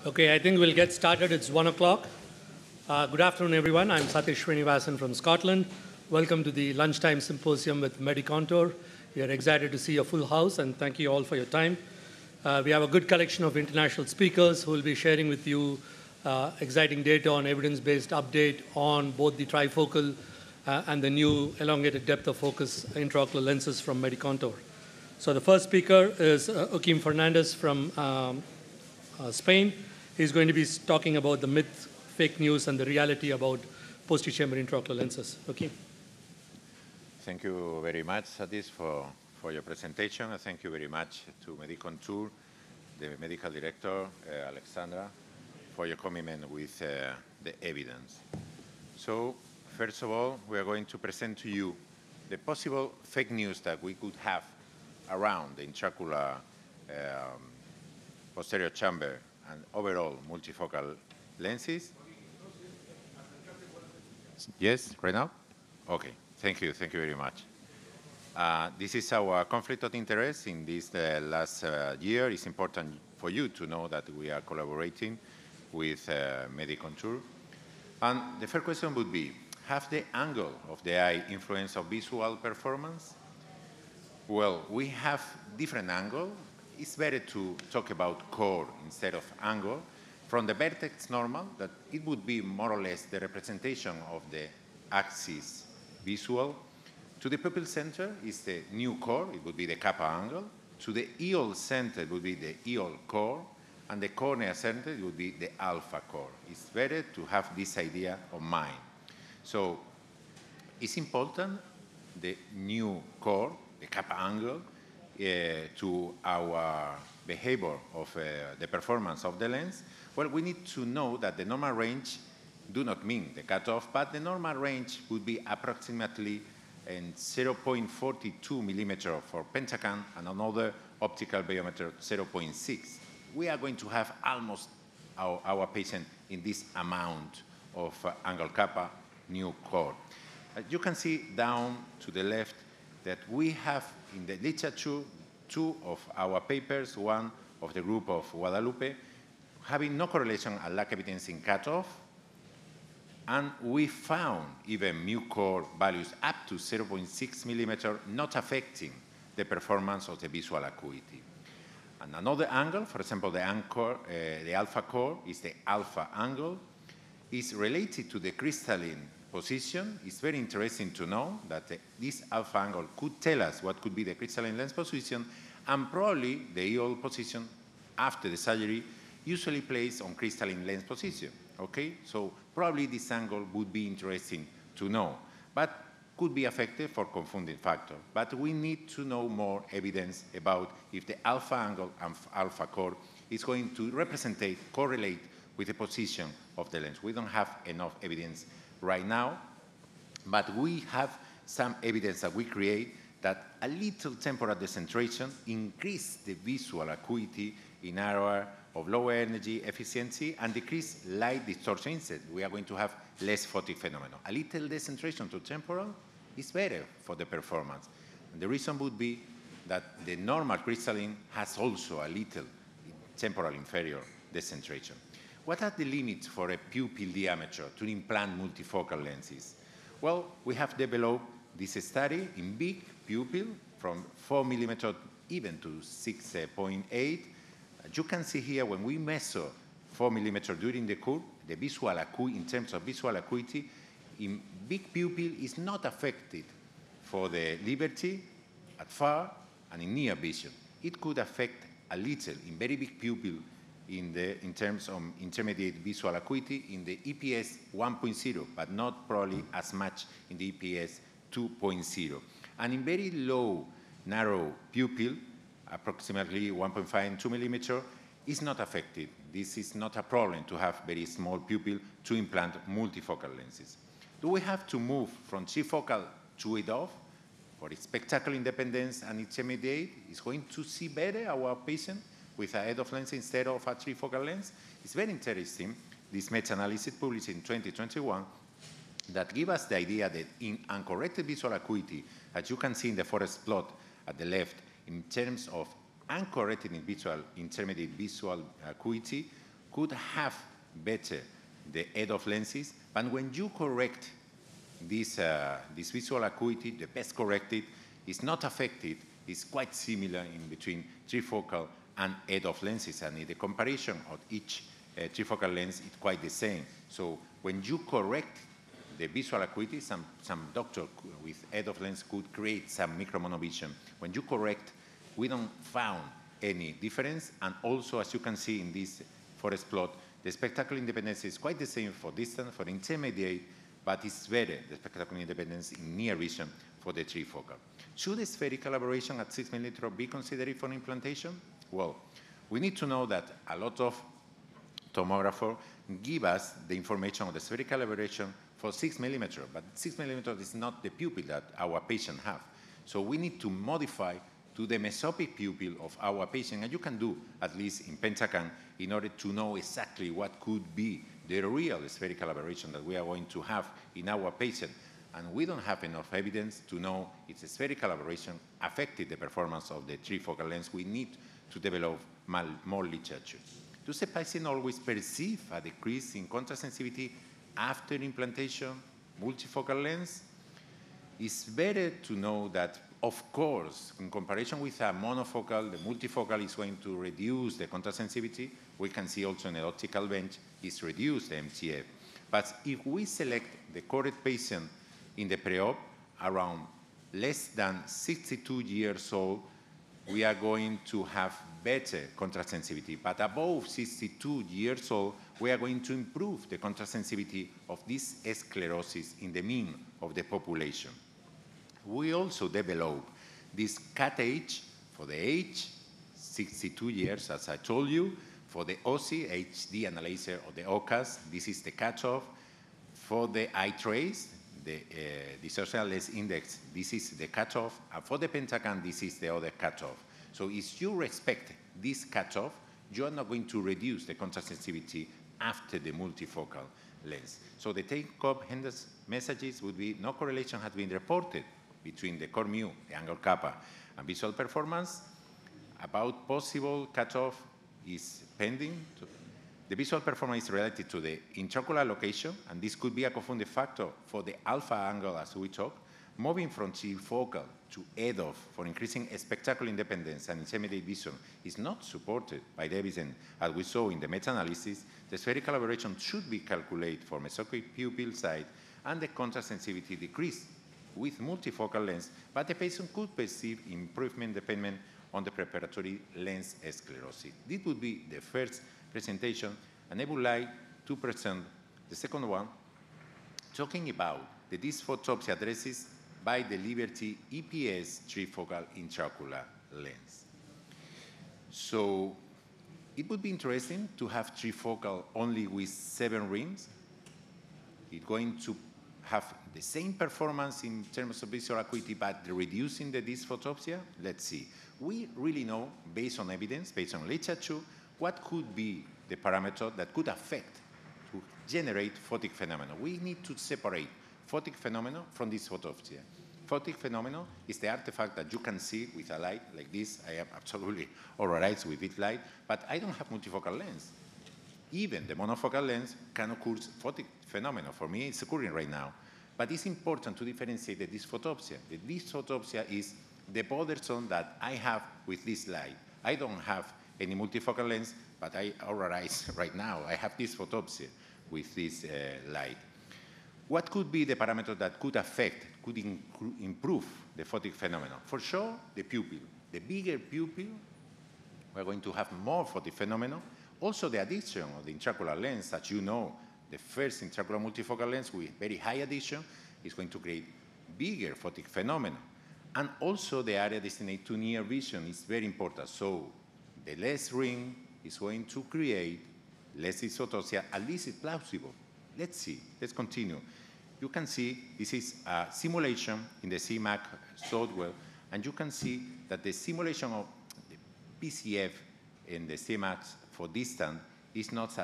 Okay, I think we'll get started. It's 1 o'clock. Good afternoon, everyone. I'm Sathish Srinivasan from Scotland. Welcome to the lunchtime symposium with Medicontur. We are excited to see a full house, and thank you all for your time. We have a good collection of international speakers who will be sharing with you exciting data on evidence-based update on both the trifocal and the new elongated depth of focus intraocular lenses from Medicontur. So the first speaker is Joaquín Fernández from Spain. He's going to be talking about the myth, fake news, and the reality about posterior chamber intraocular lenses. Joaquín. Thank you very much, Sathish, for your presentation. And thank you very much to Medicontur, the medical director, Alexandra, for your commitment with the evidence. So, first of all, we are going to present to you the possible fake news that we could have around the intraocular posterior chamber and overall multifocal lenses. Yes, right now? Okay, thank you very much. This is our conflict of interest in this last year. It's important for you to know that we are collaborating with Medicontur. And the first question would be, have the angle of the eye influence of visual performance? Well, we have different angles. It's better to talk about core instead of angle. From the vertex normal, that it would be more or less the representation of the axis visual. To the pupil center is the new core, it would be the kappa angle. To the EOL center it would be the EOL core, and the cornea center it would be the alpha core. It's better to have this idea of mind. So it's important, the new core, the kappa angle, to our behavior of the performance of the lens. Well, we need to know that the normal range do not mean the cutoff, but the normal range would be approximately 0.42 millimeter for pentacam and another optical biometer 0.6. We are going to have almost our patient in this amount of angle kappa new core. You can see down to the left that we have in the literature two of our papers, one of the group of Guadalupe, having no correlation and lack evidence in cutoff, and we found even mu core values up to 0.6 millimeter not affecting the performance of the visual acuity. And another angle, for example, the alpha core is the alpha angle, is related to the crystalline position. It's very interesting to know that this alpha angle could tell us what could be the crystalline lens position, and probably the EOL position after the surgery usually placed on crystalline lens position. Okay, so probably this angle would be interesting to know, but could be affected for confounding factor. But we need to know more evidence about if the alpha angle and alpha core is going to correlate with the position of the lens. We don't have enough evidence right now, but we have some evidence that we create that a little temporal decentration increase the visual acuity in area of lower energy efficiency and decrease light distortion instead. We are going to have less photic phenomenon. A little decentration to temporal is better for the performance. And the reason would be that the normal crystalline has also a little temporal inferior decentration. What are the limits for a pupil diameter to implant multifocal lenses? Well, we have developed this study in big pupil from 4 millimeter even to 6.8. You can see here when we measure 4 millimeter during the curve, the visual acuity, in terms of visual acuity, in big pupil is not affected for the Liberty at far and in near vision. It could affect a little in very big pupil in terms of intermediate visual acuity in the EPS 1.0, but not probably as much in the EPS 2.0. And in very low, narrow pupil, approximately 1.5 and 2 millimeter, is not affected. This is not a problem to have very small pupil to implant multifocal lenses. Do we have to move from trifocal to EDOF for its spectacle independence and intermediate? Is going to see better our patient with an EDOF lens instead of a trifocal lens? It's very interesting, this meta-analysis published in 2021 that give us the idea that in uncorrected visual acuity, as you can see in the forest plot at the left, in terms of uncorrected intermediate visual acuity, could have better the EDOF lenses, but when you correct this visual acuity, the best corrected is not affected, is quite similar in between trifocal and EDOF lenses, and in the comparison of each trifocal lens, it's quite the same. So when you correct the visual acuity, some doctor with EDOF lens could create some micro-monovision. When you correct, we don't found any difference, and also, as you can see in this forest plot, the spectacular independence is quite the same for distant, for intermediate, but it's better, the spectacular independence in near vision for the trifocal. Should a spherical aberration at 6 mm be considered for implantation? Well, we need to know that a lot of tomographers give us the information of the spherical aberration for 6 mm, but 6 mm is not the pupil that our patient have. So we need to modify to the mesopic pupil of our patient, and you can do, at least in Pentacan, in order to know exactly what could be the real spherical aberration that we are going to have in our patient. And we don't have enough evidence to know if the spherical aberration affected the performance of the trifocal lens. We need to develop more literature. Does the patient always perceive a decrease in contrast sensitivity after implantation, multifocal lens? It's better to know that, of course, in comparison with a monofocal, the multifocal is going to reduce the contrast sensitivity. We can see also in the optical bench is reduced the MTF. But if we select the correct patient in the pre-op around less than 62 years old, we are going to have better contrast sensitivity. But above 62 years old, we are going to improve the contrast sensitivity of this sclerosis in the mean of the population. We also develop this cut age for the age, 62 years, as I told you. For the OSI, HD analyzer of the OCAS, this is the cutoff. For the eye trace, the dissociative lens index, this is the cutoff. And for the Pentacan, this is the other cutoff. So if you respect this cutoff, you are not going to reduce the contrast sensitivity after the multifocal lens. So the take-home messages would be no correlation has been reported between the core mu, the angle kappa, and visual performance. About possible cutoff is pending. The visual performance is related to the intraocular location, and this could be a confounding factor for the alpha angle as we talk. Moving from trifocal to EDOF for increasing spectacular independence and intermediate vision is not supported by the evidence as we saw in the meta-analysis. The spherical aberration should be calculated for mesopic pupil side, and the contrast sensitivity decreased with multifocal lens, but the patient could perceive improvement dependent on the preparatory lens sclerosis. This would be the first presentation, and I would like to present the second one, talking about the dysphotopsia addresses by the Liberty EPS trifocal intraocular lens. So it would be interesting to have trifocal only with 7 rings. It's going to have the same performance in terms of visual acuity, but reducing the dysphotopsia? Let's see. We really know, based on evidence, based on literature, what could be the parameter that could affect to generate photic phenomena. We need to separate photic phenomena from dysphotopsia. Photic phenomenon is the artifact that you can see with a light like this. I am absolutely all right with this light, but I don't have multifocal lens. Even the monofocal lens can occur photic phenomena. For me, it's occurring right now. But it's important to differentiate the dysphotopsia. The dysphotopsia is the bothersome that I have with this light. I don't have any multifocal lens, but I alright right now. I have dysphotopsia with this light. What could be the parameter that could affect, could improve the photic phenomenon? For sure, the pupil. The bigger pupil, we're going to have more photic phenomenon. Also, the addition of the intraocular lens, as you know, the first intraocular multifocal lens with very high addition is going to create bigger photic phenomena. And also, the area destined to near vision is very important. So, the less ring is going to create less dysphotopsia, at least it's plausible. Let's see. Let's continue. You can see this is a simulation in the CMAC software, and you can see that the simulation of the PCF in the CMAC for distant is not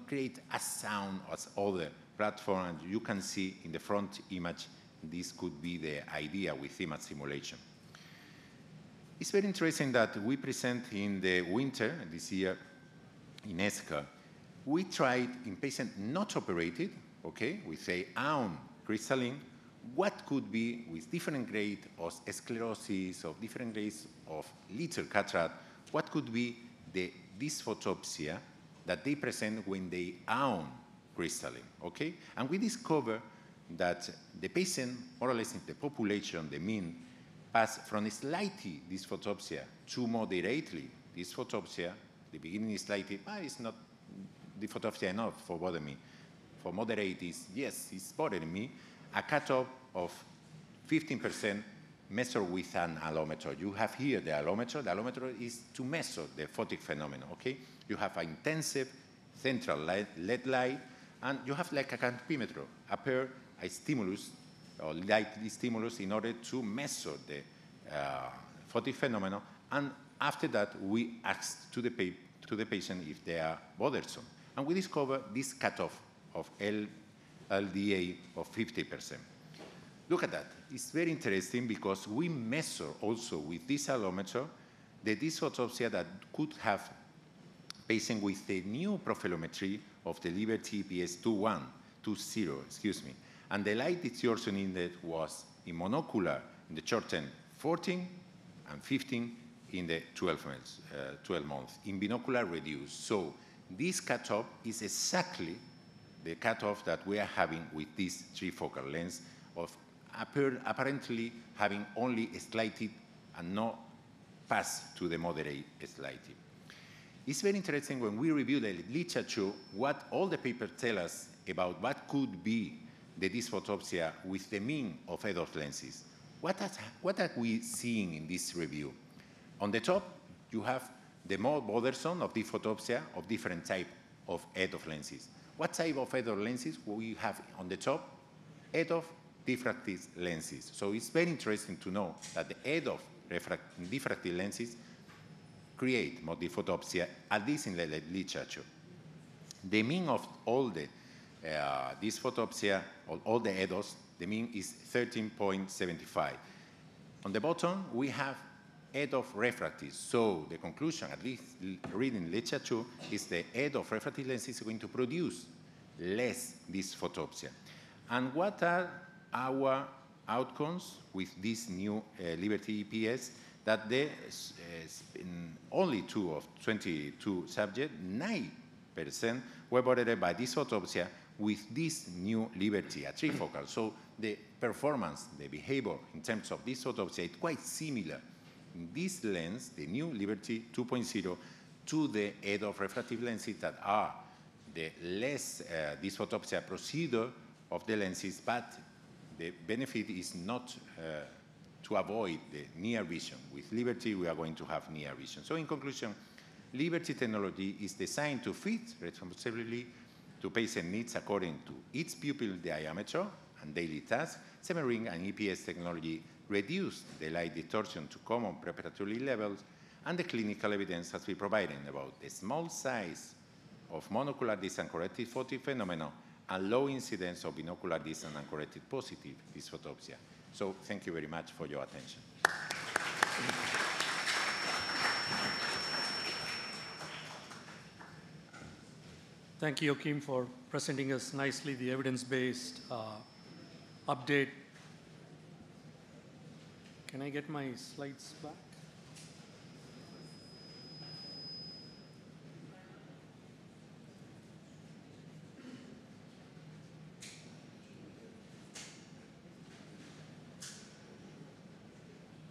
create as sound as other platforms. And you can see in the front image, this could be the idea with image simulation. It's very interesting that we present in the winter this year in ESCRS we tried in patients not operated, okay, with a own crystalline, what could be with different grades of sclerosis, of different grades of little cataract, what could be the dysphotopsia that they present when they own crystalline, okay? And we discovered that the patient, more or less in the population, the mean, passed from slightly dysphotopsia to moderately dysphotopsia. The beginning is slightly, it's not dysphotopsia enough for bother me. For moderate is, yes, it's bothering me. A cutoff of 15% measured with an allometer. You have here the allometer. The allometer is to measure the photic phenomenon, okay? You have an intensive central LED light, and you have like a campimeter, apply a stimulus, or light stimulus, in order to measure the photic phenomenon, and after that, we asked to the patient if they are bothersome. And we discovered this cutoff of LDA of 50%. Look at that. It's very interesting because we measure also with this allometer the dysphotopsia that could have patient with the new profilometry of the Liberty EPS 20, excuse me. And the light distortion index was in monocular in the short term 14 and 15 in the 12 months. In binocular, reduced. So this cutoff is exactly the cutoff that we are having with this trifocal lens of apparently having only slightly and not pass to the moderate slightly. It's very interesting when we review the literature, what all the papers tell us about what could be the dysphotopsia with the mean of EDOF lenses. What are we seeing in this review? On the top, you have the more bothersome of dysphotopsia of different type of EDOF lenses. What type of EDOF lenses we have on the top? EDOF diffractive lenses. So it's very interesting to know that the EDOF diffractive lenses create more dysphotopsia, at least in the literature. The mean of all the dysphotopsia, all the EDOFs, the mean is 13.75. On the bottom, we have EDOF refractive. So the conclusion, at least reading literature, is the EDOF refractive lens is going to produce less dysphotopsia. And what are our outcomes with this new Liberty EPS? That in only 2 of 22 subjects, 9% were bothered by dysphotopsia with this new Liberty, a trifocal. So the performance, the behavior in terms of dysphotopsia is quite similar in this lens, the new Liberty 2.0, to the EDOF refractive lenses that are the less dysphotopsia procedure of the lenses, but the benefit is not to avoid the near vision. With Liberty, we are going to have near vision. So in conclusion, Liberty technology is designed to fit responsibly to patient needs according to its pupil diameter and daily tasks. Semi-ring and EPS technology reduce the light distortion to common preparatory levels, and the clinical evidence has been provided about the small size of monocular distant corrected photic phenomenon and low incidence of binocular distant and corrected positive dysphotopsia. So thank you very much for your attention. Thank you, Joaquín, for presenting us nicely the evidence-based update. Can I get my slides back?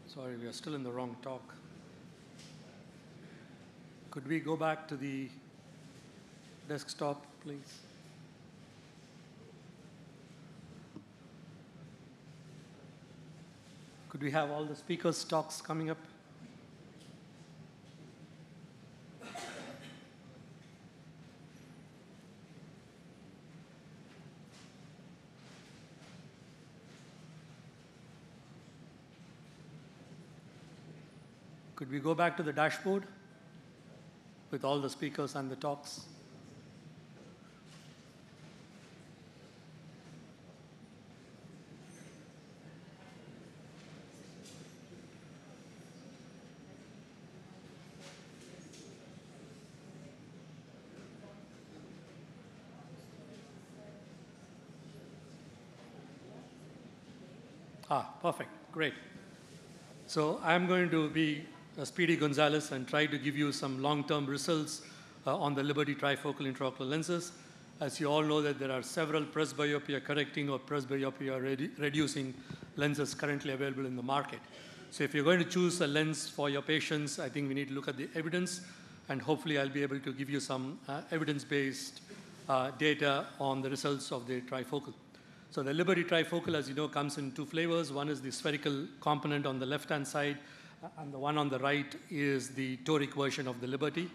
Sorry, we are still in the wrong talk. Could we go back to the desktop, please? Could we have all the speakers' talks coming up? Could we go back to the dashboard with all the speakers and the talks? Perfect. Great. So I'm going to be Speedy Gonzalez and try to give you some long-term results on the Liberty trifocal intraocular lenses. As you all know that there are several presbyopia correcting or presbyopia reducing lenses currently available in the market. So if you're going to choose a lens for your patients, I think we need to look at the evidence, and hopefully I'll be able to give you some evidence-based data on the results of the trifocal. So the Liberty trifocal, as you know, comes in two flavors. One is the spherical component on the left-hand side, and the one on the right is the toric version of the Liberty.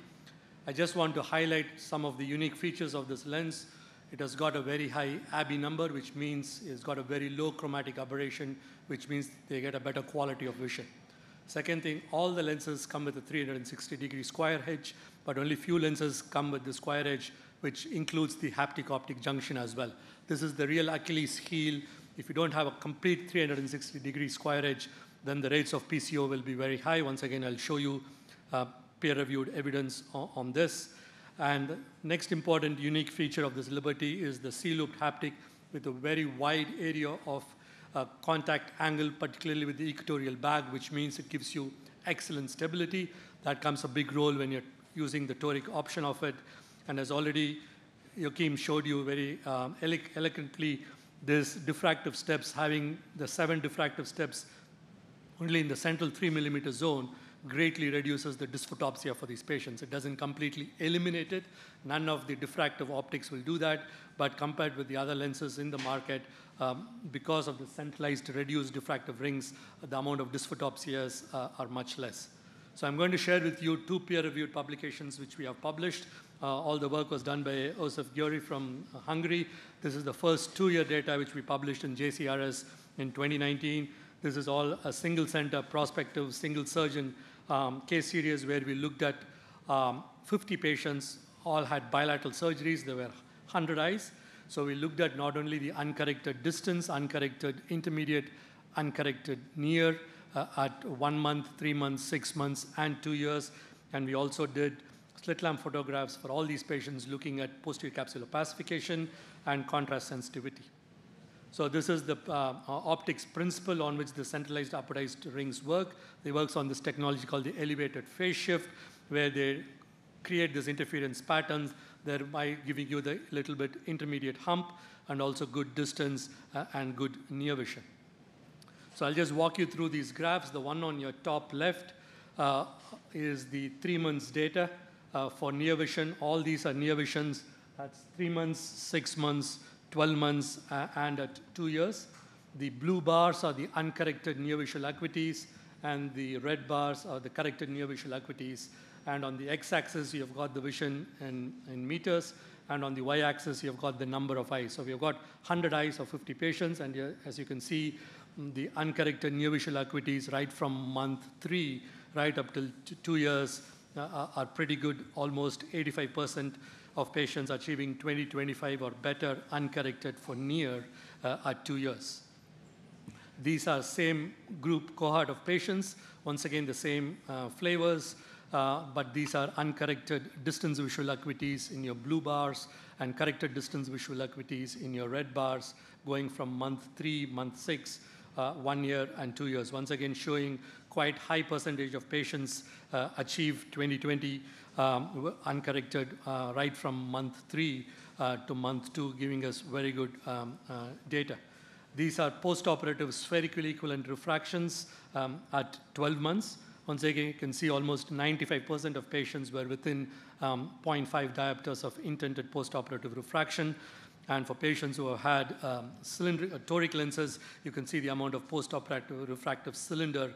I just want to highlight some of the unique features of this lens. It has got a very high Abbey number, which means it's got a very low chromatic aberration, which means they get a better quality of vision. Second thing, all the lenses come with a 360-degree square edge, but only few lenses come with the square edge, which includes the haptic-optic junction as well. This is the real Achilles heel. If you don't have a complete 360-degree square edge, then the rates of PCO will be very high. Once again, I'll show you peer-reviewed evidence on this. And next important unique feature of this Liberty is the C-looped haptic with a very wide area of contact angle, particularly with the equatorial bag, which means it gives you excellent stability. That comes a big role when you're using the toric option of it. And as already Joaquín showed you very eloquently, this diffractive steps, having the 7 diffractive steps only in the central 3 millimeter zone, greatly reduces the dysphotopsia for these patients. It doesn't completely eliminate it. None of the diffractive optics will do that, but compared with the other lenses in the market, because of the centralized reduced diffractive rings, the amount of dysphotopsias are much less. So I'm going to share with you 2 peer-reviewed publications which we have published. All the work was done by József Győry from Hungary. This is the first 2-year data which we published in JCRS in 2019. This is all a single-center, prospective, single-surgeon case series where we looked at 50 patients, all had bilateral surgeries. There were 100 eyes. So we looked at not only the uncorrected distance, uncorrected intermediate, uncorrected near at 1 month, 3 months, 6 months, and 2 years. And we also did slit lamp photographs for all these patients looking at posterior capsular pacification and contrast sensitivity. So this is the optics principle on which the centralized apodized rings work. They work on this technology called the elevated phase shift, where they create these interference patterns, thereby giving you the little bit intermediate hump and also good distance and good near vision. So I'll just walk you through these graphs. The one on your top left is the 3 months data for near vision. All these are near visions. That's 3 months, 6 months, 12 months, and at 2 years. The blue bars are the uncorrected near visual acuities, and the red bars are the corrected near visual acuities. And on the x-axis, you've got the vision in meters, and on the y-axis, you've got the number of eyes. So we've got 100 eyes of 50 patients, and as you can see, the uncorrected near visual acuities right from month 3 right up till 2 years are pretty good. Almost 85% of patients achieving 20/25 or better uncorrected for near at 2 years. These are same group cohort of patients. Once again, the same flavors, but these are uncorrected distance visual acuities in your blue bars and corrected distance visual acuities in your red bars, going from month 3, month 6, 1 year, and 2 years. Once again, showing quite high percentage of patients achieve 20/20 uncorrected right from month 3 to month 2, giving us very good data. These are post-operative spherical equivalent refractions at 12 months. Once again, you can see almost 95% of patients were within 0.5 diopters of intended post-operative refraction. And for patients who have had toric lenses, you can see the amount of post-operative refractive cylinder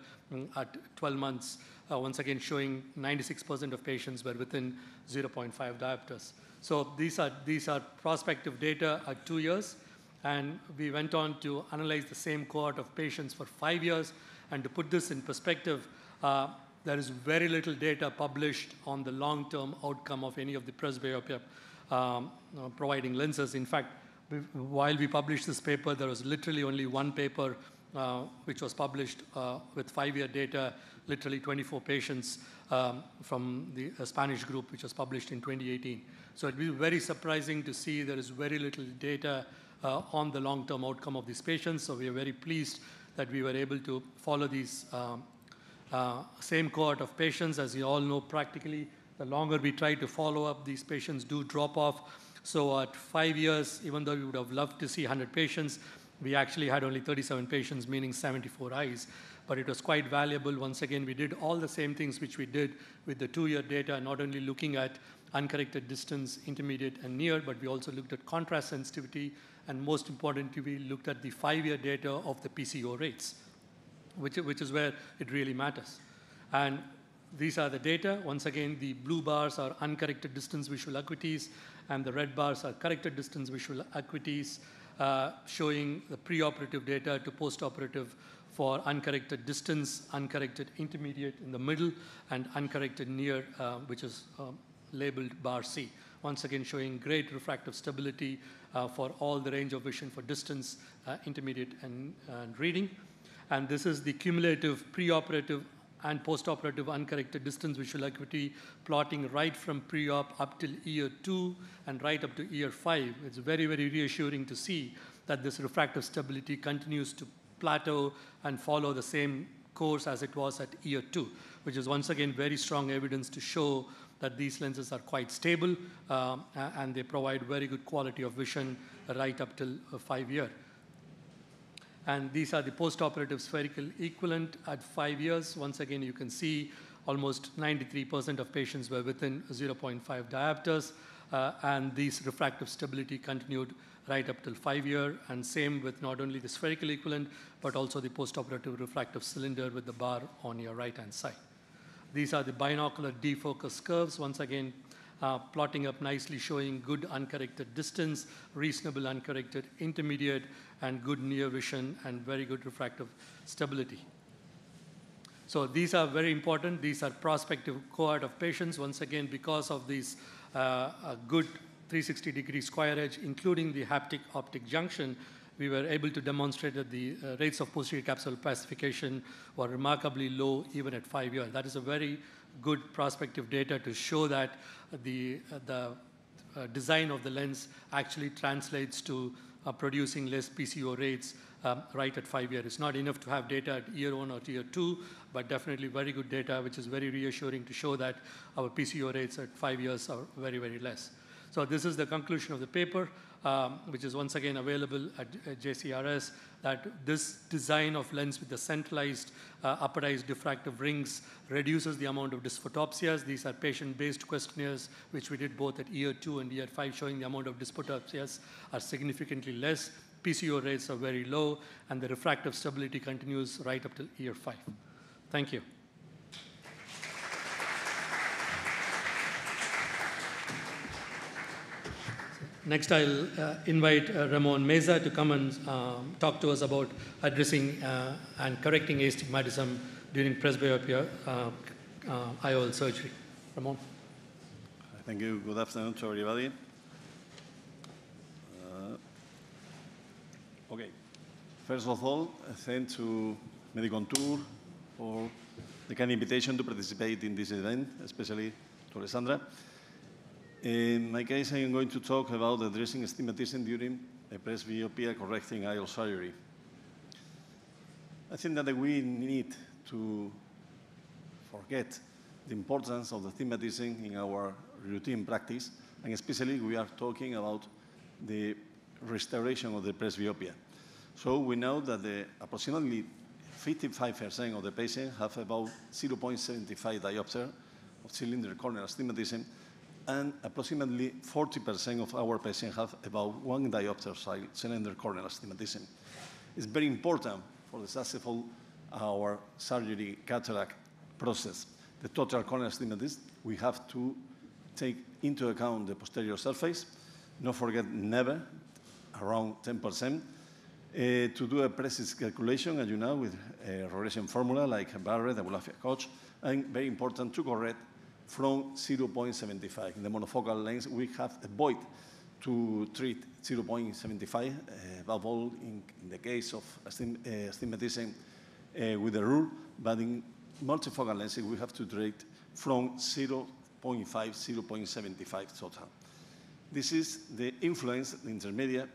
at 12 months. Once again, showing 96% of patients were within 0.5 diopters. So these are prospective data at 2 years. And we went on to analyze the same cohort of patients for 5 years. And to put this in perspective, there is very little data published on the long-term outcome of any of the presbyopia providing lenses. In fact, while we published this paper, there was literally only one paper which was published with 5-year data, literally 24 patients from the Spanish group, which was published in 2018. So it will be very surprising to see there is very little data on the long-term outcome of these patients. So we are very pleased that we were able to follow these same cohort of patients. As you all know, practically, the longer we try to follow up, these patients do drop off. So at 5 years, even though we would have loved to see 100 patients, we actually had only 37 patients, meaning 74 eyes. But it was quite valuable. Once again, we did all the same things which we did with the 2-year data, not only looking at uncorrected distance, intermediate, and near, but we also looked at contrast sensitivity, and most importantly, we looked at the 5-year data of the PCO rates, which is where it really matters. And these are the data. Once again, the blue bars are uncorrected distance visual acuities, and the red bars are corrected distance visual acuities, showing the preoperative data to postoperative for uncorrected distance, uncorrected intermediate in the middle, and uncorrected near, which is labeled bar C. Once again, showing great refractive stability for all the range of vision for distance, intermediate, and reading. And this is the cumulative preoperative and postoperative uncorrected distance visual acuity, plotting right from pre-op up till year 2 and right up to year 5. It's very, very reassuring to see that this refractive stability continues to plateau and follow the same course as it was at year 2, which is once again very strong evidence to show that these lenses are quite stable and they provide very good quality of vision right up till 5 years. And these are the postoperative spherical equivalent at 5 years. Once again, you can see almost 93% of patients were within 0.5 diopters, and these refractive stability continued right up till 5 years, and same with not only the spherical equivalent, but also the postoperative refractive cylinder with the bar on your right-hand side. These are the binocular defocus curves, once again, plotting up nicely, showing good uncorrected distance, reasonable uncorrected intermediate, and good near vision, and very good refractive stability. So these are very important. These are prospective cohort of patients, once again, because of these good 360-degree square edge, including the haptic optic junction, we were able to demonstrate that the rates of posterior capsular opacification were remarkably low even at 5 years. That is a very good prospective data to show that the design of the lens actually translates to producing less PCO rates right at 5 years. It's not enough to have data at year 1 or year 2, but definitely very good data, which is very reassuring to show that our PCO rates at 5 years are very, very less. So this is the conclusion of the paper, which is once again available at JCRS, that this design of lens with the centralized upperized diffractive rings reduces the amount of dysphotopsias. These are patient-based questionnaires, which we did both at year 2 and year 5, showing the amount of dysphotopsias are significantly less. PCO rates are very low, and the refractive stability continues right up till year 5. Thank you. Next, I'll invite Ramón Mesa to come and talk to us about addressing and correcting astigmatism during presbyopia IOL surgery. Ramón. Thank you. Good afternoon to everybody. Okay. First of all, thanks to Medicontur for the kind invitation to participate in this event, especially to Alessandra. In my case, I am going to talk about addressing astigmatism during a presbyopia correcting IOL surgery. I think that we need to forget the importance of astigmatism in our routine practice, and especially we are talking about the restoration of the presbyopia. So we know that approximately 55% of the patients have about 0.75 diopter of cylinder corneal astigmatism, and approximately 40% of our patients have about 1 diopter cylinder corneal astigmatism. It's very important for the successful our surgery cataract process. The total corneal astigmatism, we have to take into account the posterior surface, not forget never, around 10%, to do a precise calculation, as you know, with a regression formula like Barrett, Abulafia-Koch, and very important to correct from 0.75. In the monofocal lens, we have avoided to treat 0.75, above all in the case of astigmatism with the rule, but in multifocal lenses, we have to treat from 0.5, 0.75 total. This is the influence, the intermediate,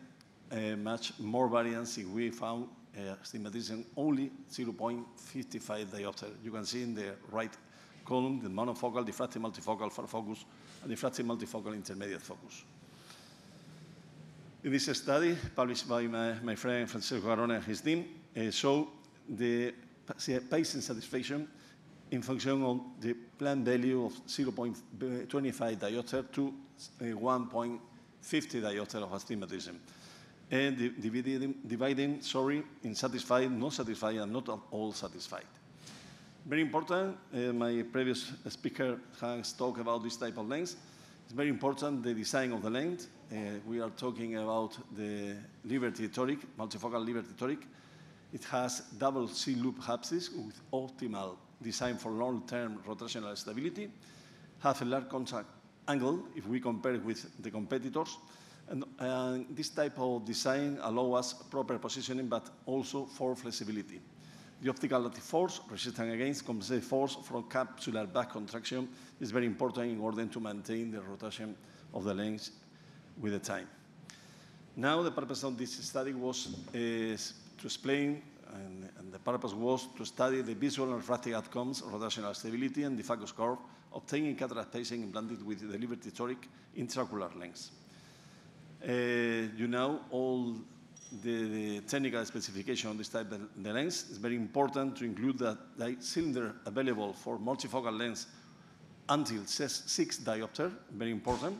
much more variance if we found astigmatism only 0.55 diopter. You can see in the right column the monofocal, diffractive multifocal far focus, and diffractive multifocal intermediate focus. In this study, published by my friend Francesco Garone and his team, show the patient satisfaction in function of the planned value of 0.25 diopter to 1.50 diopter of astigmatism. And dividing in satisfied, not satisfied, and not all satisfied. Very important, my previous speaker has talked about this type of lens. It's very important, the design of the lens. We are talking about the Liberty toric, multifocal Liberty toric. It has double C-loop apsis with optimal design for long-term rotational stability, have a large contact angle if we compare it with the competitors. And this type of design allows us proper positioning, but also for flexibility. The optical lative force, resistant against compensated force from capsular back contraction, is very important in order to maintain the rotation of the lens with the time. Now, the purpose of this study was to explain, and the purpose was to study the visual and refractive outcomes, rotational stability, and the focus curve obtained in cataract patients implanted with the Liberty toric intraocular lens. You know all the technical specification of this type of the lens. It's very important to include that the cylinder available for multifocal lens until 6 diopter, very important.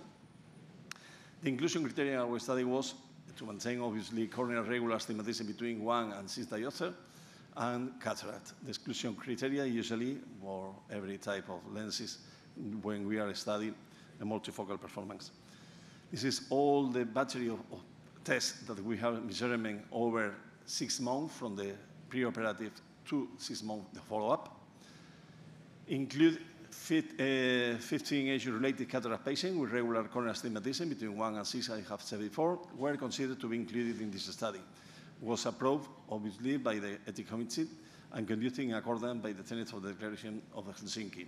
The inclusion criteria of our study was to maintain, obviously, corneal regular astigmatism between 1 and 6 diopter, and cataract. The exclusion criteria usually for every type of lenses when we are studying a multifocal performance. This is all the battery of tests that we have measurement over 6 months from the preoperative to 6 months follow-up. Include 15 age-related cataract patients with regular corneal astigmatism between 1 and 6, I have said before, were considered to be included in this study. Was approved, obviously, by the ethics committee and conducted in accordance by the tenets of the Declaration of Helsinki.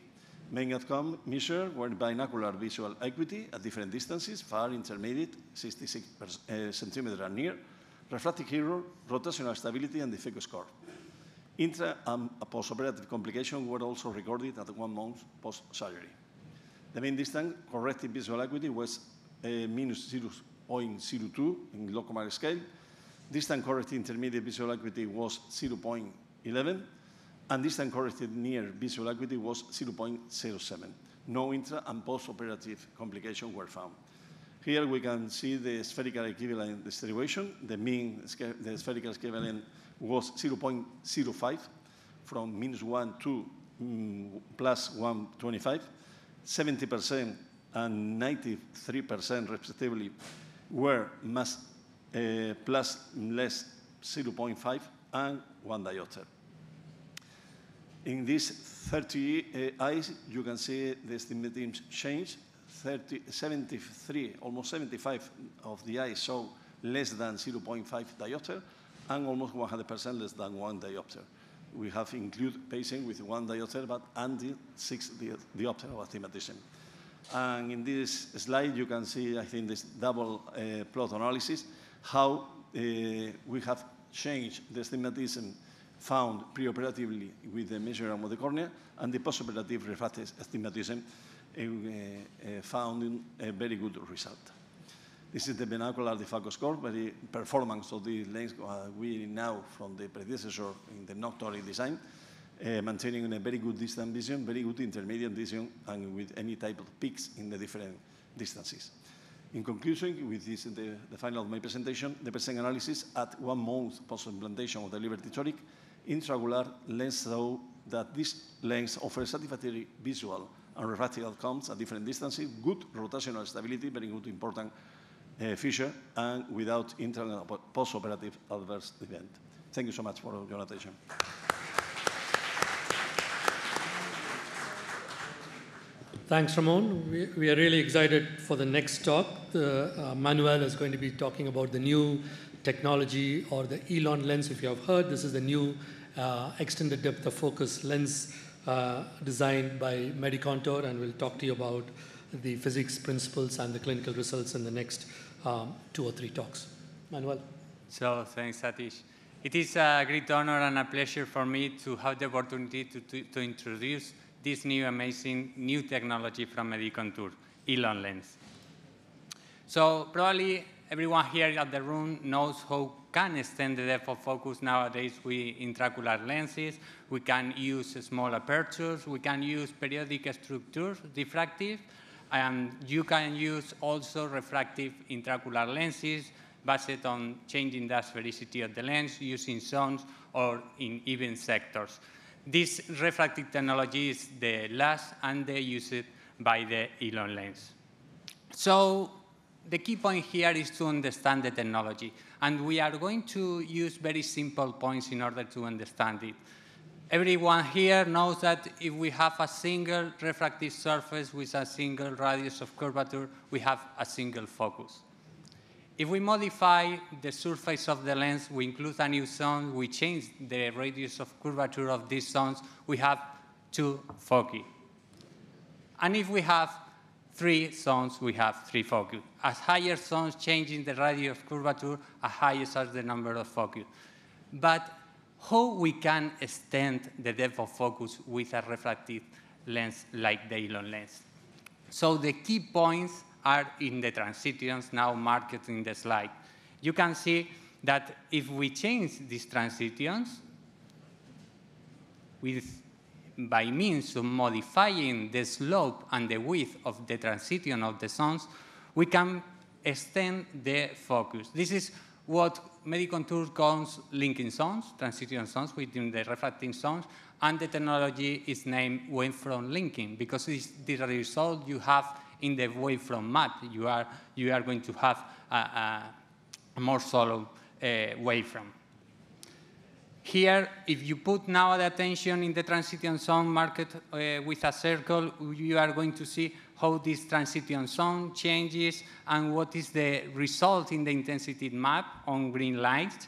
Main outcome measures were binocular visual acuity at different distances, far, intermediate, 66 centimeters and near, refractive error, rotational stability, and the focus curve. Intra and postoperative complications were also recorded at 1 month post-surgery. The main distance corrected visual acuity was minus 0.02 in locomotor scale. Distant corrected intermediate visual acuity was 0.11, and distant corrected near visual acuity was 0.07. No intra and post-operative complications were found. Here we can see the spherical equivalent distribution. The spherical equivalent was 0.05 from -1 to +125. 70% and 93% respectively were plus less 0.5 and 1 diopter. In these 30 eyes, you can see the astigmatism change. 73, almost 75 of the eyes show less than 0.5 diopter, and almost 100% less than 1 diopter. We have included patients with 1 diopter, but until 6 diopter of astigmatism. And in this slide, you can see, I think, this double plot analysis, how we have changed the astigmatism found preoperatively with the measurement of the cornea, and the postoperative refractive astigmatism found a very good result. This is the binocular focus curve, very performance of the lens we know from the predecessor in the noctoric design, maintaining a very good distant vision, very good intermediate vision, and with any type of peaks in the different distances. In conclusion, with this, the final of my presentation, the present analysis at 1 month post-implantation of the Liberty toric intraocular lens show that this lens offers satisfactory visual and refractive outcomes at different distances, good rotational stability, very good important feature, and without intra and post-operative adverse event. Thank you so much for your attention. Thanks, Ramón. We are really excited for the next talk. Manuel is going to be talking about the new technology, or the Elon lens, if you have heard. This is the new extended depth of focus lens designed by Medicontur, and we'll talk to you about the physics principles and the clinical results in the next 2 or 3 talks. Manuel. So thanks, Sathish. It is a great honor and a pleasure for me to have the opportunity to introduce this new amazing new technology from Medicontur, ELON lens. So probably everyone here at the room knows how can extend the depth of focus nowadays with intraocular lenses. We can use small apertures. We can use periodic structures, diffractive, and you can use also refractive intraocular lenses based on changing the sphericity of the lens using zones or in even sectors. This refractive technology is the last and the used by the ELON lens. So the key point here is to understand the technology, and we are going to use very simple points in order to understand it. Everyone here knows that if we have a single refractive surface with a single radius of curvature, we have a single focus. If we modify the surface of the lens, we include a new zone, we change the radius of curvature of these zones, we have two foci. And if we have three zones, we have three foci. As higher zones changing the radius of curvature, as higher is the number of foci. But how we can extend the depth of focus with a refractive lens like the ELON lens? So the key points are in the transitions now marked in the slide. You can see that if we change these transitions by means of modifying the slope and the width of the transition of the zones, we can extend the focus. This is what Medicontur calls linking zones, transition zones within the refracting zones, and the technology is named wavefront linking because it's the result you have in the wavefront map. You are going to have a more solid wavefront. Here, if you put now the attention in the transition zone marked with a circle, you are going to see how this transition zone changes and what is the result in the intensity map on green lines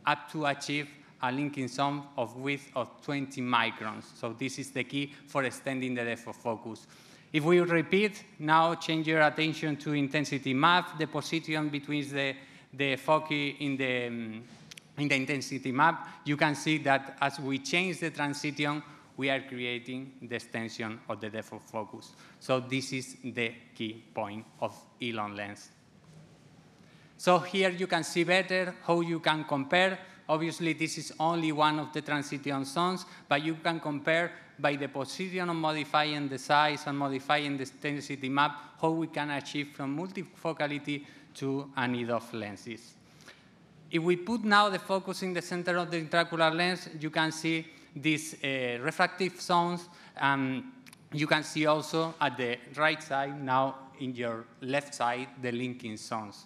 up to achieve a linking zone of width of 20 microns. So this is the key for extending the depth of focus. If we repeat, now change your attention to intensity map, the position between the foci in the intensity map, you can see that as we change the transition, we are creating the extension of the depth of focus. So this is the key point of ELON lens. So here you can see better how you can compare. Obviously, this is only one of the transition zones, but you can compare by the position of modifying the size and modifying the intensity map, how we can achieve from multifocality to an EDOF lenses. If we put now the focus in the center of the intraocular lens, you can see these refractive zones. You can see also at the right side, now in your left side, the linking zones.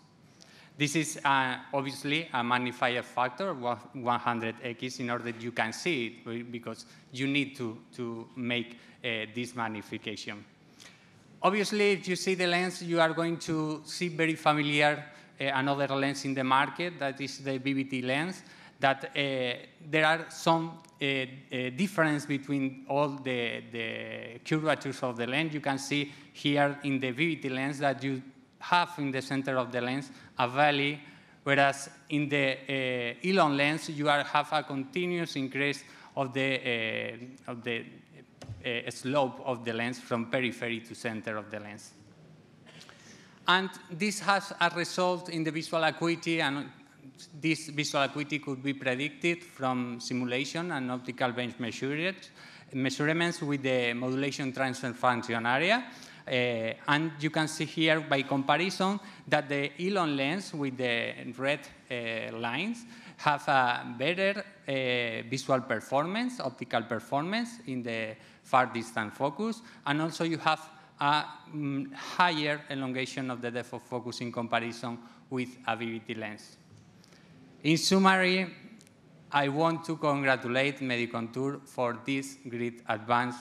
This is obviously a magnifier factor, 100x, in order that you can see it, because you need to make this magnification. Obviously, if you see the lens, you are going to see very familiar another lens in the market, that is the VVT lens, that there are some difference between all the curvatures of the lens. You can see here in the VVT lens that you have in the center of the lens a valley, whereas in the ELON lens you have a continuous increase of the slope of the lens from periphery to center of the lens. And this has a result in the visual acuity, and this visual acuity could be predicted from simulation and optical bench measurements with the modulation transfer function area. And you can see here by comparison that the ELON lens with the red lines have a better visual performance, optical performance in the far distant focus, and also you have a higher elongation of the depth of focus in comparison with a VVT lens. In summary, I want to congratulate Medicontur for this great advance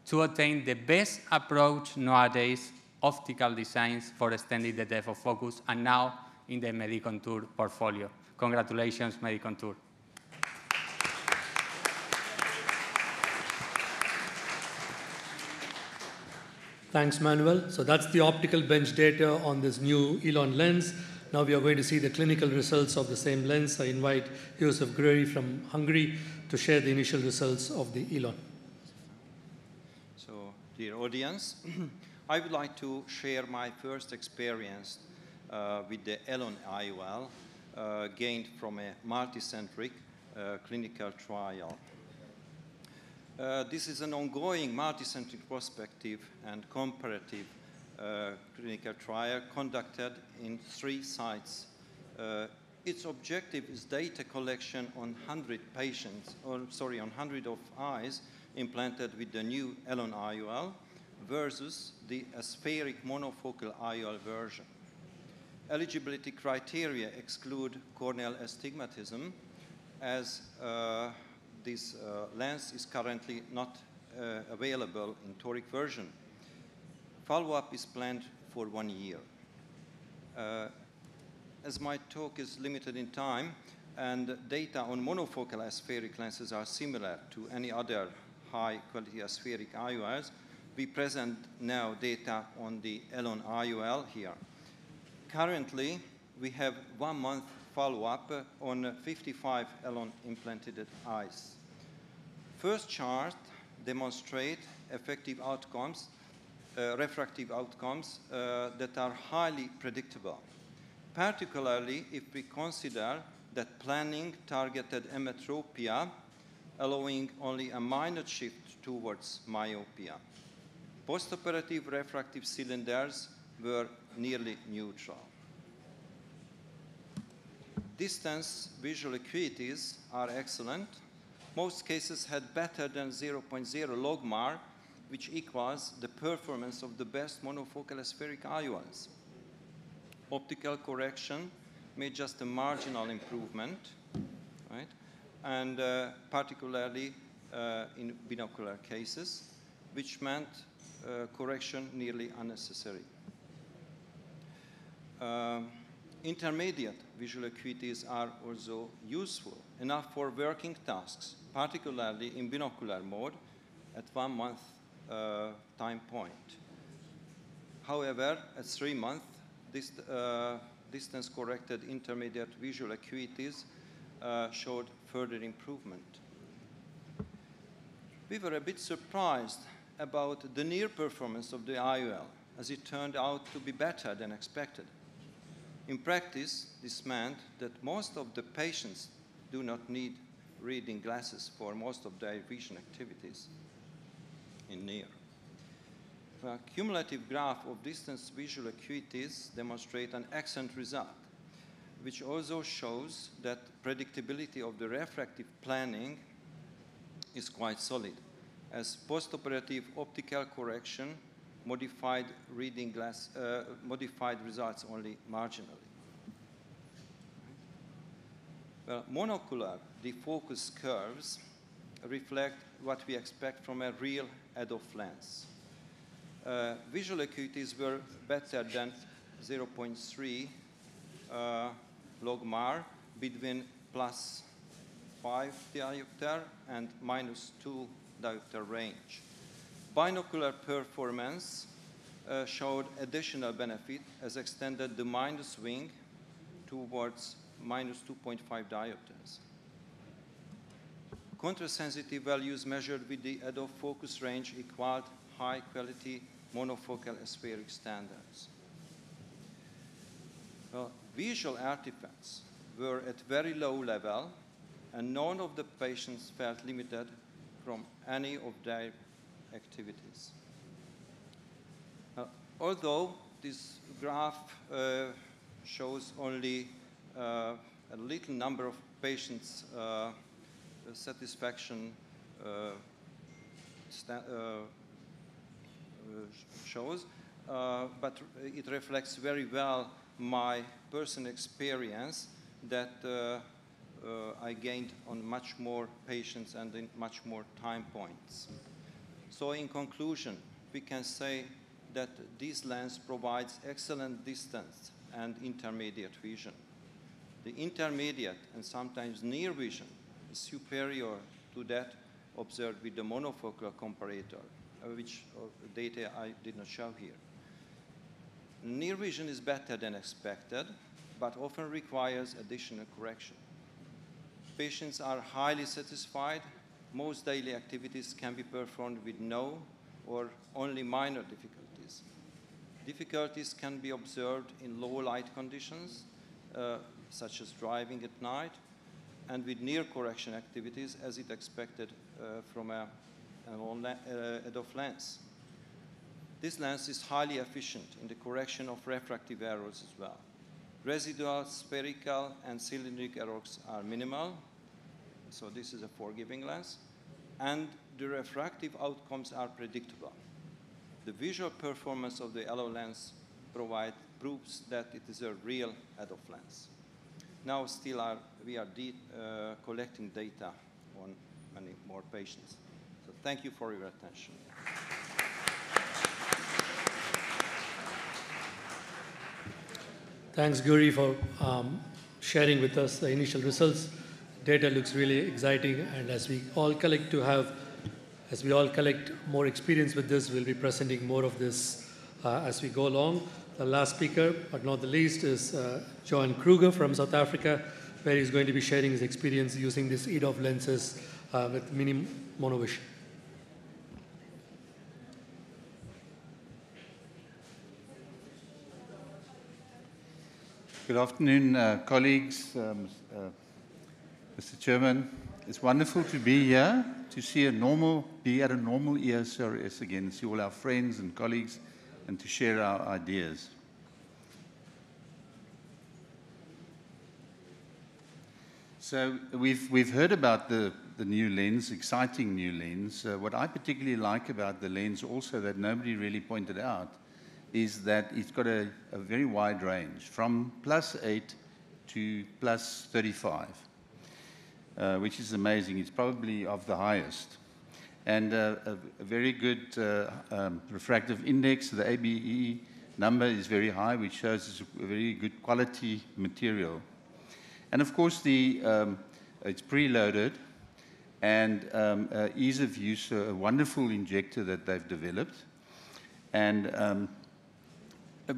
to attain the best approach nowadays, optical designs for extending the depth of focus, and now in the Medicontur portfolio. Congratulations, Medicontur. Thanks, Manuel. So that's the optical bench data on this new ELON lens. Now we are going to see the clinical results of the same lens. I invite József Győry from Hungary to share the initial results of the ELON. So, dear audience, I would like to share my first experience with the ELON IOL gained from a multicentric clinical trial. This is an ongoing multicentric prospective and comparative clinical trial conducted in 3 sites. Its objective is data collection on 100 patients, on 100 of eyes implanted with the new ELON IOL versus the aspheric monofocal IOL version. Eligibility criteria exclude corneal astigmatism, as this lens is currently not available in toric version. Follow-up is planned for 1 year. As my talk is limited in time and data on monofocal aspheric lenses are similar to any other high-quality aspheric IOLs, we present now data on the ELON IOL here. Currently, we have 1 month follow-up on 55 ELON implanted eyes. First chart demonstrate effective outcomes, refractive outcomes that are highly predictable, particularly if we consider that planning targeted emmetropia, allowing only a minor shift towards myopia. Postoperative refractive cylinders were nearly neutral. Distance visual acuities are excellent. Most cases had better than 0.0 logmar, which equals the performance of the best monofocal aspheric IOLs. Optical correction made just a marginal improvement, right? And particularly in binocular cases, which meant correction nearly unnecessary. Intermediate visual acuities are also useful, enough for working tasks, particularly in binocular mode at 1 month time point. However, at 3 months, this distance-corrected intermediate visual acuities showed further improvement. We were a bit surprised about the near performance of the IOL, as it turned out to be better than expected. In practice, this meant that most of the patients do not need reading glasses for most of their vision activities in near. The cumulative graph of distance visual acuities demonstrate an excellent result, which also shows that predictability of the refractive planning is quite solid, as postoperative optical correction modified results only marginally. Well, monocular defocus curves reflect what we expect from a real EDOF lens. Visual acuities were better than 0.3 logmar between +5 diopter and -2 diopter range. Binocular performance showed additional benefit as extended the minus wing towards -2.5 diopters. Contrast-sensitive values measured with the EDOF focus range equaled high-quality monofocal aspheric standards. Well, visual artifacts were at very low level, and none of the patients felt limited from any of their activities. Although this graph shows only a little number of patients' satisfaction shows, but it reflects very well my personal experience that I gained on much more patients and in much more time points. So in conclusion, we can say that this lens provides excellent distance and intermediate vision. The intermediate and sometimes near vision is superior to that observed with the monofocal comparator, which data I did not show here. Near vision is better than expected, but often requires additional correction. Patients are highly satisfied. Most daily activities can be performed with no or only minor difficulties. Difficulties can be observed in low light conditions, such as driving at night, and with near correction activities as it expected from an EDOF lens. This lens is highly efficient in the correction of refractive errors as well. Residual, spherical, and cylindric errors are minimal, so this is a forgiving lens, and the refractive outcomes are predictable. The visual performance of the ELO lens proves that it is a real EDOF lens. Now still we are collecting data on many more patients. So thank you for your attention. Thanks, Győry, for sharing with us the initial results. Data looks really exciting, and as we all collect more experience with this, we'll be presenting more of this as we go along. The last speaker, but not the least, is Johann Kruger from South Africa, where he's going to be sharing his experience using these EDOF lenses with Micro-monovision. Good afternoon, colleagues, Mr. Chairman. It's wonderful to be here, to be at a normal ESCRS again, see all our friends and colleagues, and to share our ideas. So we've heard about the new lens, exciting new lens. What I particularly like about the lens also that nobody really pointed out is that it's got a very wide range, from +8 to +35, which is amazing. It's probably of the highest. And a very good refractive index. The ABE number is very high, which shows it's a very good quality material. And of course, it's preloaded, and ease of use, a wonderful injector that they've developed. And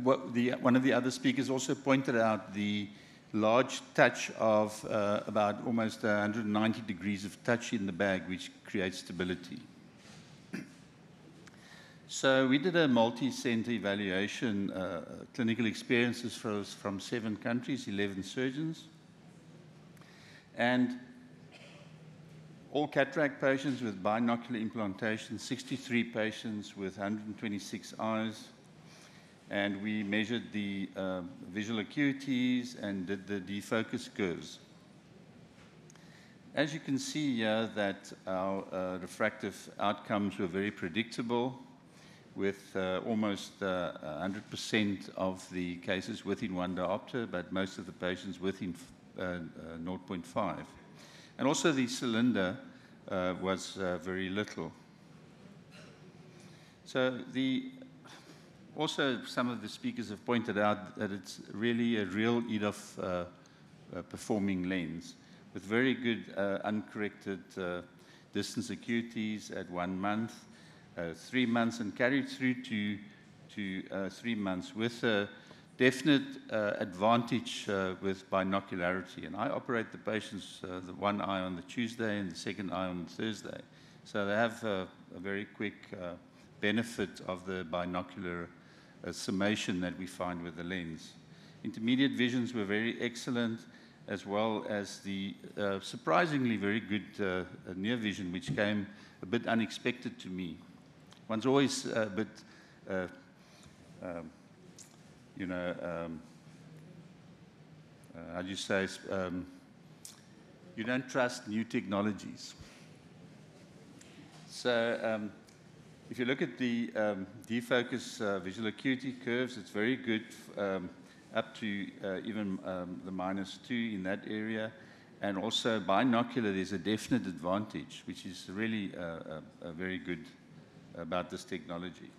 one of the other speakers also pointed out the large touch of about almost 190 degrees of touch in the bag, which creates stability. So we did a multi-center evaluation, clinical experiences from 7 countries, 11 surgeons. And all cataract patients with binocular implantation, 63 patients with 126 eyes. And we measured the visual acuities and did the defocus curves. As you can see here, that our refractive outcomes were very predictable, with almost 100% of the cases within 1 diopter, but most of the patients within 0.5. And also the cylinder was very little. So also, some of the speakers have pointed out that it's really a real EDOF performing lens with very good uncorrected distance acuities at 1 month, 3 months, and carried through to 3 months with a definite advantage with binocularity. And I operate the patients, the one eye on the Tuesday and the second eye on the Thursday. So they have a very quick benefit of the binocular summation that we find with the lens. Intermediate visions were very excellent, as well as the surprisingly very good near vision, which came a bit unexpected to me. One's always a bit, how do you say, you don't trust new technologies. So if you look at the defocus visual acuity curves, it's very good up to even the -2 in that area. And also binocular, there's a definite advantage, which is really very good about this technology.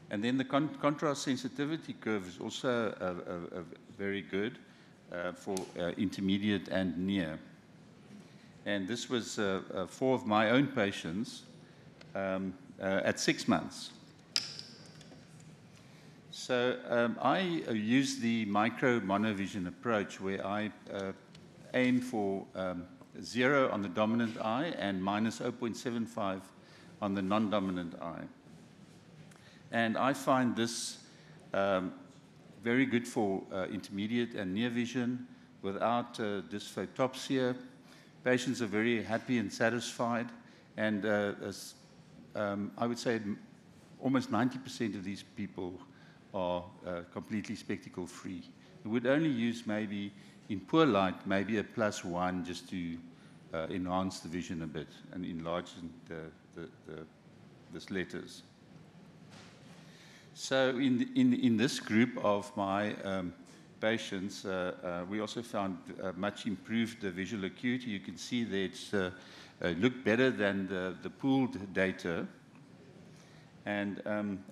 And then the contrast sensitivity curve is also very good for intermediate and near. And this was 4 of my own patients at 6 months. So I use the micro-monovision approach where I aim for 0 on the dominant eye and minus 0.75 on the non-dominant eye. And I find this very good for intermediate and near vision without dysphotopsia. Patients are very happy and satisfied, and I would say almost 90% of these people are completely spectacle free. We would only use maybe in poor light, maybe a +1 just to enhance the vision a bit and enlarge the letters. So in this group of my patients, we also found much improved visual acuity. You can see that it's looked better than the pooled data. And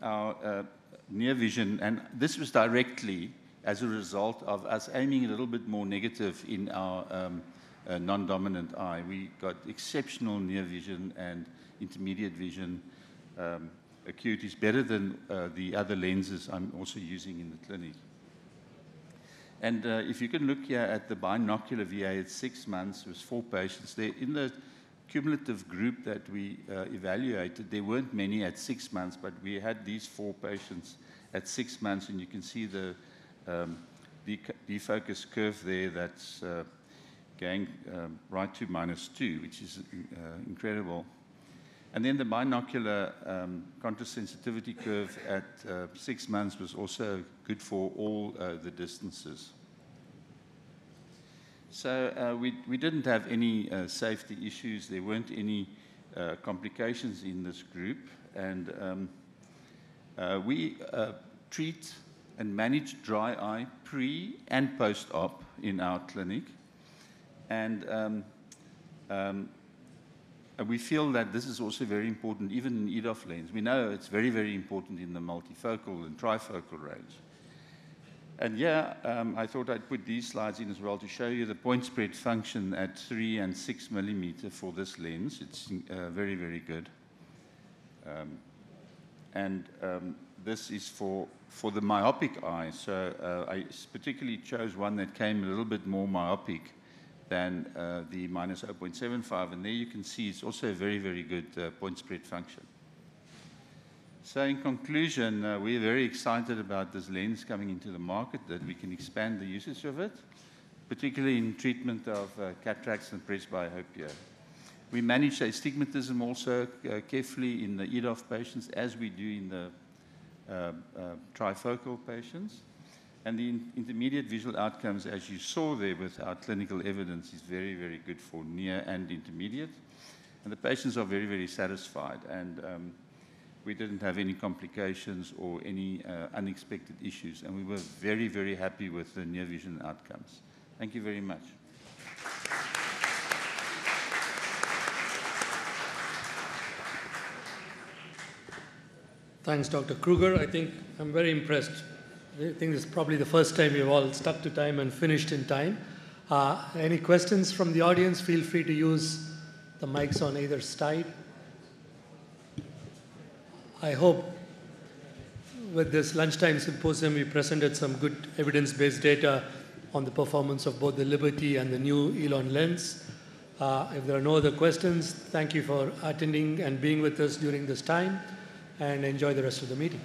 our near vision, and this was directly as a result of us aiming a little bit more negative in our non-dominant eye. We got exceptional near vision and intermediate vision acuities, better than the other lenses I'm also using in the clinic. And if you can look here at the binocular VA at 6 months, it was 4 patients there. In the cumulative group that we evaluated, there weren't many at 6 months, but we had these 4 patients at 6 months, and you can see the defocus curve there that's going right to -2, which is incredible. And then the binocular contrast sensitivity curve at 6 months was also good for all the distances. So we didn't have any safety issues. There weren't any complications in this group. And we treat and manage dry eye pre and post-op in our clinic. And we feel that this is also very important, even in EDOF lens. We know it's very, very important in the multifocal and trifocal range. And yeah, I thought I'd put these slides in as well to show you the point spread function at 3 and 6 millimeter for this lens. It's very, very good. This is for the myopic eye. So I particularly chose one that came a little bit more myopic than the minus 0.75. And there you can see it's also a very, very good point spread function. So in conclusion, we're very excited about this lens coming into the market, that we can expand the usage of it, particularly in treatment of cataracts and presbyopia. We manage astigmatism also carefully in the EDOF patients, as we do in the trifocal patients. And the intermediate visual outcomes, as you saw there with our clinical evidence, is very, very good for near and intermediate. And the patients are very, very satisfied. And we didn't have any complications or any unexpected issues. And we were very, very happy with the near vision outcomes. Thank you very much. Thanks, Dr. Kruger. I think I'm very impressed. I think this is probably the first time we've all stuck to time and finished in time. Any questions from the audience? Feel free to use the mics on either side. I hope with this lunchtime symposium we presented some good evidence-based data on the performance of both the Liberty and the new Elon lens. If there are no other questions, thank you for attending and being with us during this time, and enjoy the rest of the meeting.